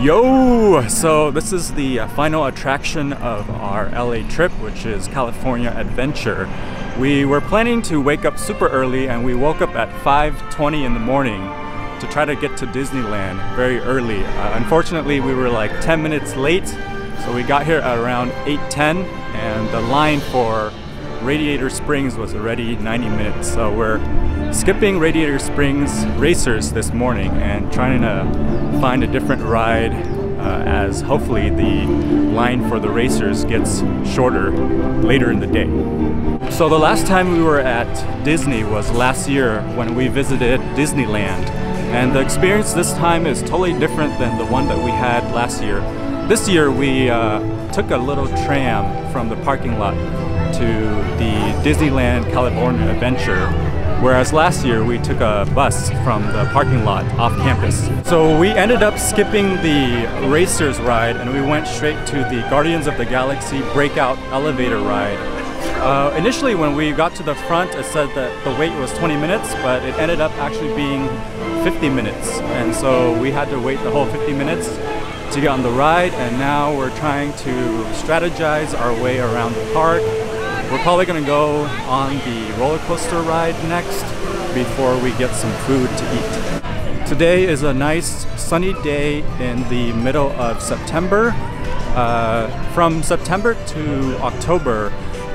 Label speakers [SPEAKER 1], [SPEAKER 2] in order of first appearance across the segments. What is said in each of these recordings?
[SPEAKER 1] Yo! So this is the final attraction of our LA trip, which is California Adventure. We were planning to wake up super early, and we woke up at 5:20 in the morning to try to get to Disneyland very early. Unfortunately, we were like 10 minutes late, so we got here at around 8:10, and the line for Radiator Springs was already 90 minutes. So we're skipping Radiator Springs Racers this morning and trying to find a different ride as hopefully the line for the Racers gets shorter later in the day. So the last time we were at Disney was last year when we visited Disneyland, and the experience this time is totally different than the one that we had last year. This year we took a little tram from the parking lot to the Disneyland California Adventure, whereas last year we took a bus from the parking lot off campus. So we ended up skipping the Racers ride and we went straight to the Guardians of the Galaxy breakout elevator ride. Initially when we got to the front, it said that the wait was 20 minutes, but it ended up actually being 50 minutes. And so we had to wait the whole 50 minutes to get on the ride, and now we're trying to strategize our way around the park. We're probably going to go on the roller coaster ride next before we get some food to eat. Today is a nice sunny day in the middle of September. From September to October,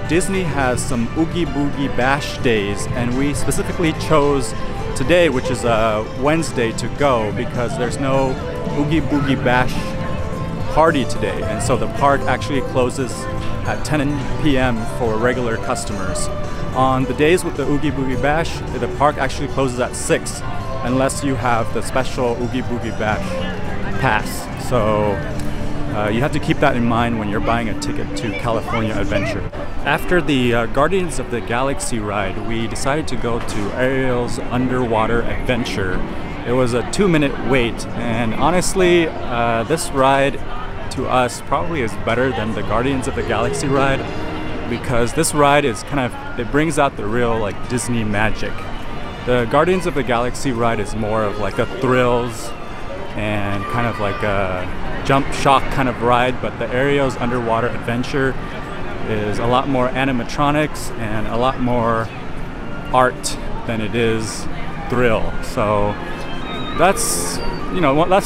[SPEAKER 1] Disney has some Oogie Boogie Bash days, and we specifically chose today, which is a Wednesday, to go because there's no Oogie Boogie Bash party today, and so the park actually closes at 10 p.m. for regular customers. On the days with the Oogie Boogie Bash, the park actually closes at 6 unless you have the special Oogie Boogie Bash pass. So you have to keep that in mind when you're buying a ticket to California Adventure. After the Guardians of the Galaxy ride, we decided to go to Ariel's Underwater Adventure. It was a 2-minute wait, and honestly, this ride to us probably is better than the Guardians of the Galaxy ride, because this ride is it brings out the real like Disney magic. The Guardians of the Galaxy ride is more of like a thrills and kind of like a jump shock kind of ride, but the Ariel's Underwater Adventure is a lot more animatronics and a lot more art than it is thrill. So that's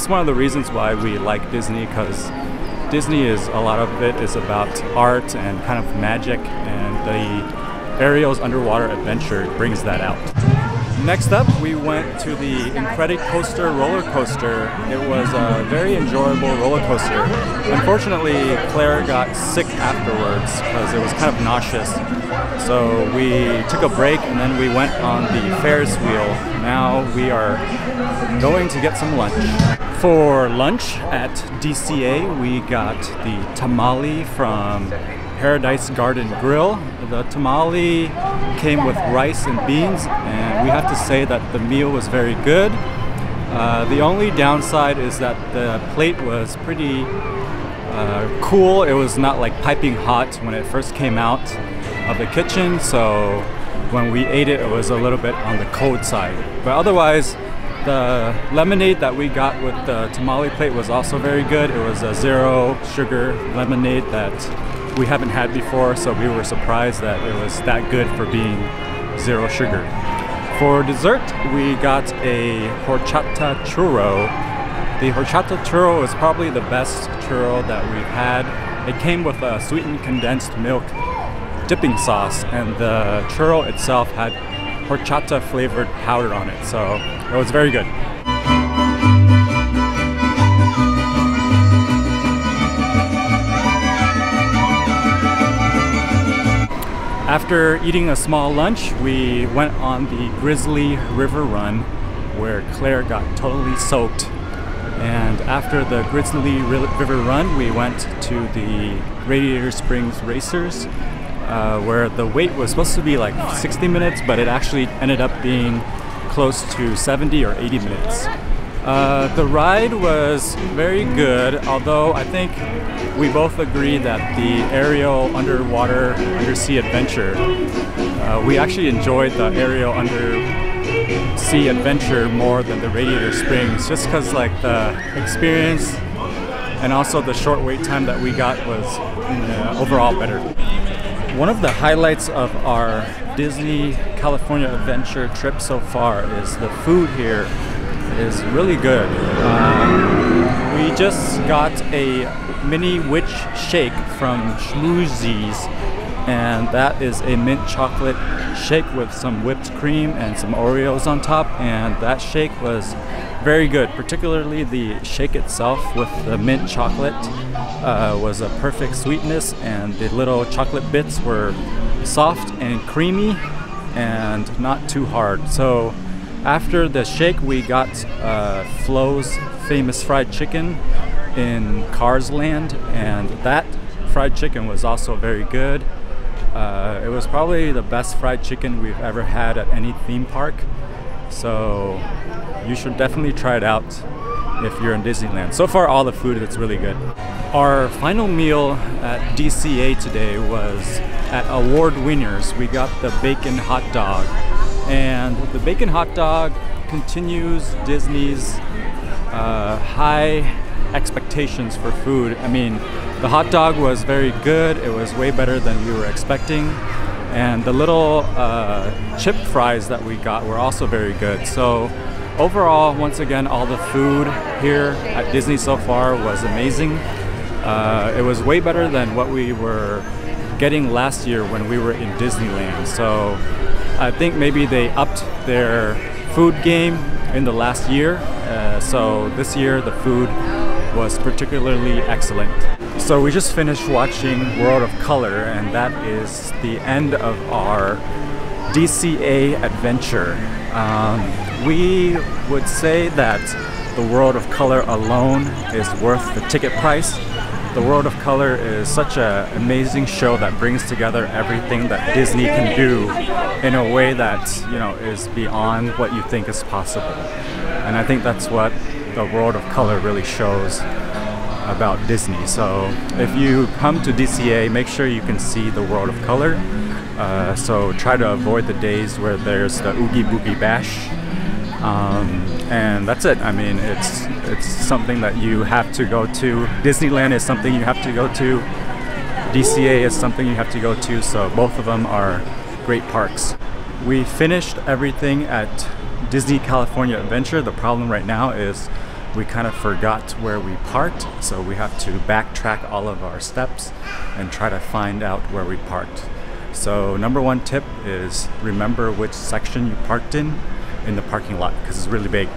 [SPEAKER 1] one of the reasons why we like Disney, because Disney is, a lot of it is about art and kind of magic, and the Ariel's Underwater Adventure brings that out. Next up, we went to the Incredit coaster roller coaster. It was a very enjoyable roller coaster. Unfortunately, Claire got sick afterwards because it was kind of nauseous. So we took a break and then we went on the Ferris wheel. Now we are going to get some lunch. For lunch at DCA, we got the tamale from Paradise Garden Grill. The tamale came with rice and beans, and we have to say that the meal was very good. The only downside is that the plate was pretty cool. It was not like piping hot when it first came out of the kitchen, so when we ate it, it was a little bit on the cold side. But otherwise, the lemonade that we got with the tamale plate was also very good. It was a 0 sugar lemonade that we haven't had before, so we were surprised that it was that good for being 0 sugar. For dessert, we got a Horchata Churro. The Horchata Churro is probably the best churro that we've had. It came with a sweetened condensed milk dipping sauce, and the churro itself had horchata flavored powder on it, so it was very good. After eating a small lunch, we went on the Grizzly River Run, where Claire got totally soaked. And after the Grizzly River Run, we went to the Radiator Springs Racers, where the wait was supposed to be like 60 minutes, but it actually ended up being close to 70 or 80 minutes. The ride was very good, although I think we both agree that the Ariel Undersea Adventure, we actually enjoyed the Ariel Undersea Adventure more than the Radiator Springs, just because like the experience and also the short wait time that we got was overall better. One of the highlights of our Disney California Adventure trip so far is the food here is really good. We just got a mini witch shake from Schmoozies, and that is a mint chocolate shake with some whipped cream and some Oreos on top, and that shake was very good. Particularly the shake itself with the mint chocolate was a perfect sweetness, and the little chocolate bits were soft and creamy and not too hard. So after the shake, we got Flo's famous fried chicken in Cars Land, and that fried chicken was also very good. It was probably the best fried chicken we've ever had at any theme park, so you should definitely try it out if you're in Disneyland. So far, all the food is really good. Our final meal at DCA today was at Award Winners. We got the bacon hot dog, and the bacon hot dog continues Disney's high expectations for food. I mean, the hot dog was very good. It was way better than we were expecting, and the little chip fries that we got were also very good. So overall, once again, all the food here at Disney so far was amazing. It was way better than what we were getting last year when we were in Disneyland. So I think maybe they upped their food game in the last year. So this year the food was particularly excellent. So we just finished watching World of Color, and that is the end of our DCA adventure. We would say that the World of Color alone is worth the ticket price. The World of Color is such an amazing show that brings together everything that Disney can do in a way that, you know, is beyond what you think is possible. And I think that's what the World of Color really shows about Disney. So if you come to DCA, make sure you can see the World of Color. So try to avoid the days where there's the Oogie Boogie Bash. And that's it. I mean, it's something that you have to go to. Disneyland is something you have to go to. DCA is something you have to go to. So both of them are great parks. We finished everything at Disney California Adventure. The problem right now is we kind of forgot where we parked, so we have to backtrack all of our steps and try to find out where we parked. So number one tip is remember which section you parked in the parking lot, because it's really big.